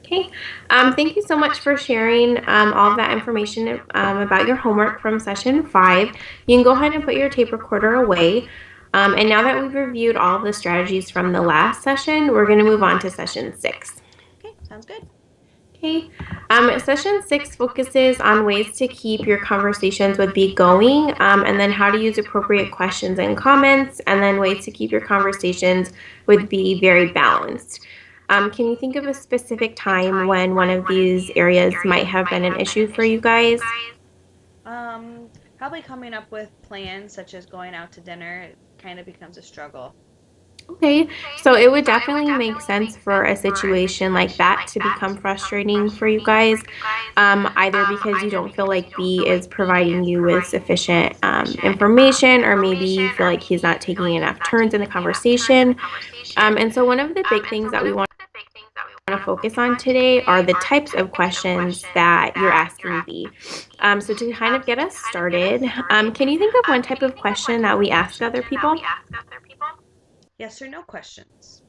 Okay. Thank you so much for sharing all of that information about your homework from session 5. You can go ahead and put your tape recorder away. And now that we've reviewed all of the strategies from the last session, we're going to move on to session 6. Okay, sounds good. Okay. Session 6 focuses on ways to keep your conversations with B going, and then how to use appropriate questions and comments, and then ways to keep your conversations with B very balanced. Can you think of a specific time when one of these areas might have been an issue for you guys? Probably coming up with plans such as going out to dinner, it kind of becomes a struggle. Okay, so it would definitely make sense for a situation like that to become frustrating for you guys, either because you don't feel like B is providing you with sufficient information, or maybe you feel like he's not taking enough turns in the conversation. And so, one of the big things that we want to focus on today are the types of questions that you're asking B. So, to kind of get us started, can you think of one type of question that we ask other people? Yes or no questions.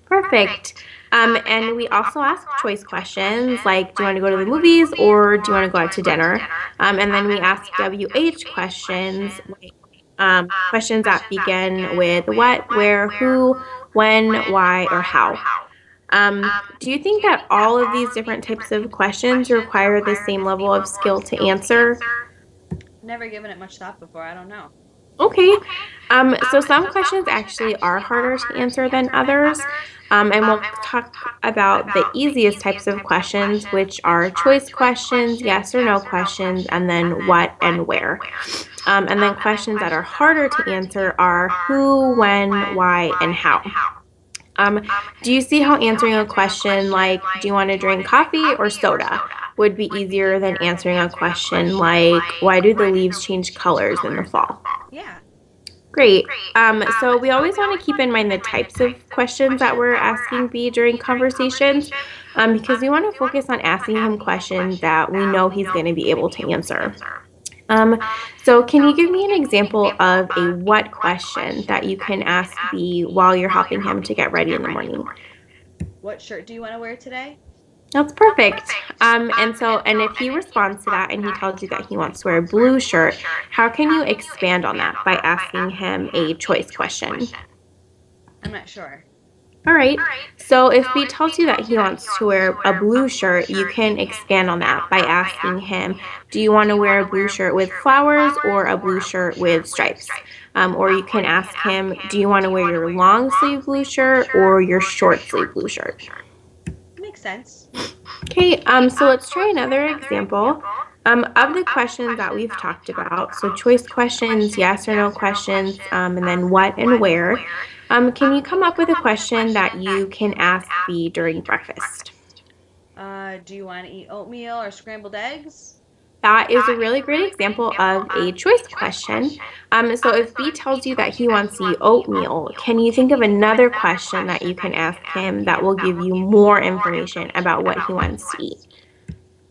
Perfect. And we also ask choice questions like, do you want to go to the movies or do you want to go out to dinner? And then we ask WH questions, like questions that begin with what, where, who, when, why, or how. Do you think that all of these different types of questions require the same level of skill to answer? Never given it much thought before, I don't know. Okay. So some questions actually are harder to answer than others. And we'll talk about the easiest types of questions, which are choice questions, yes or no questions, and then what and where. And then questions that are harder to answer are who, when, why, and how. Um, do you see how answering a question like, do you want to drink coffee or soda, would be easier than answering a question like, why do the leaves change colors in the fall? Yeah. Great. So we always want to keep in mind the types of questions that we're asking B during conversations, because we want to focus on asking him questions that we know he's going to be able to answer. Um, so can you give me an example of a what question that you can ask B while you're helping him to get ready in the morning? What shirt do you want to wear today? That's perfect. And if he responds to that and he tells you that he wants to wear a blue shirt, how can you expand on that by asking him a choice question? I'm not sure. All right. So if B tells you that he wants to wear a blue shirt, you can expand on that by asking him, do you want to wear a blue shirt with flowers or a blue shirt with stripes? Or you can ask him, do you want to wear your long sleeve blue shirt or your short sleeve blue shirt? Makes sense. Okay, so let's try another example of the questions that we've talked about. So choice questions, yes or no questions, and then what and where. Can you come up with a question that you can ask B during breakfast? Do you want to eat oatmeal or scrambled eggs? That is a really great example of a choice question. So if B tells you that he wants to eat oatmeal, can you think of another question that you can ask him that will give you more information about what he wants to eat?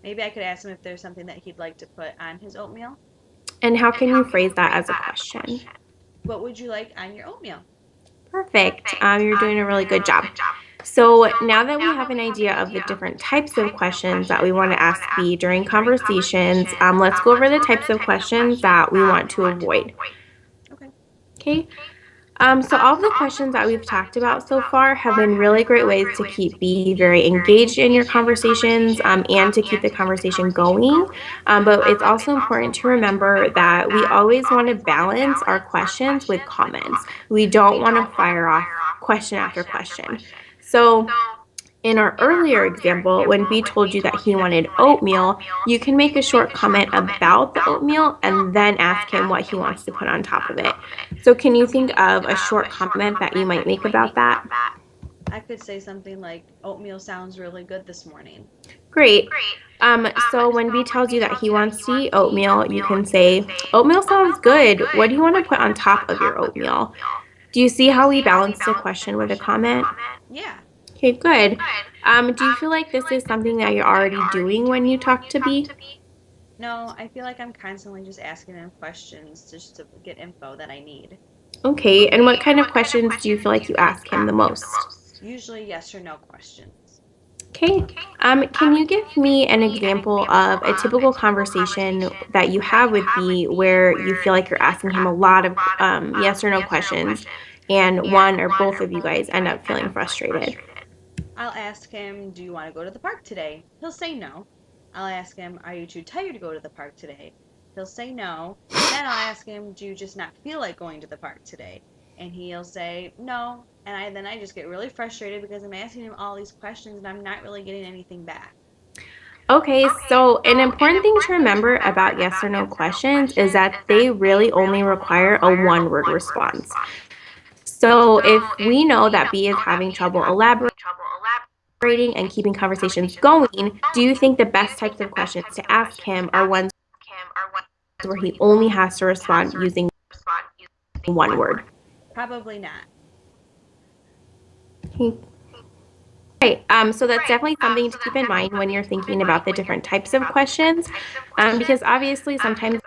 Maybe I could ask him if there's something that he'd like to put on his oatmeal. And how can you phrase that as a question? What would you like on your oatmeal? Perfect. You're doing a really good job. So now that we have an idea of the different types of questions that we want to ask B during conversations, let's go over the types of questions that we want to avoid. Okay. Okay. So all of the questions that we've talked about so far have been really great ways to keep B very engaged in your conversations, and to keep the conversation going. But it's also important to remember that we always want to balance our questions with comments. We don't want to fire off question after question. So in our earlier example, when B told you that he wanted oatmeal, you can make a short comment about the oatmeal and then ask him what he wants to put on top of it. So can you think of a short comment that you might make about that? I could say something like, oatmeal sounds really good this morning. Great. So when B tells you that he wants to eat oatmeal, you can say, oatmeal sounds good. What do you want to put on top of your oatmeal? Do you see how we balanced a question with a comment? Yeah. Okay, good. Do you feel like this is something that you're already doing when you talk to B? No, I feel like I'm constantly just asking him questions just to get info that I need. Okay, and what kind of questions do you feel like you ask him the most? Usually yes or no questions. Okay. Can you give me an example of a typical conversation that you have with B where you feel like you're asking him a lot of yes or no questions, and one or both of you guys end up feeling frustrated? I'll ask him, "Do you want to go to the park today?" He'll say no. I'll ask him, "Are you too tired to go to the park today?" He'll say no. Then I'll ask him, "Do you just not feel like going to the park today?" And he'll say no. And then I just get really frustrated because I'm asking him all these questions and I'm not really getting anything back. Okay, so an important thing to remember about yes or no questions is that they really only require a one word response. So if we know that B is having trouble elaborating and keeping conversations going, do you think the best types of questions to ask him are ones where he only has to respond using one word? Probably not. Right. So that's definitely something to keep in mind when you're thinking about the different types of questions, because obviously sometimes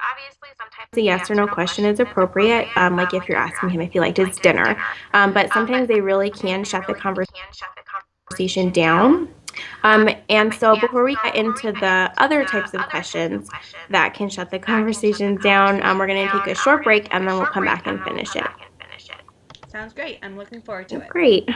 a yes or no question is appropriate, like if you're asking him if he liked his dinner, but sometimes they really can shut the conversation down. And so before we get into the other types of questions that can shut the conversation down, we're going to take a short break and then we'll come back and finish it. Sounds great. I'm looking forward to it. Great.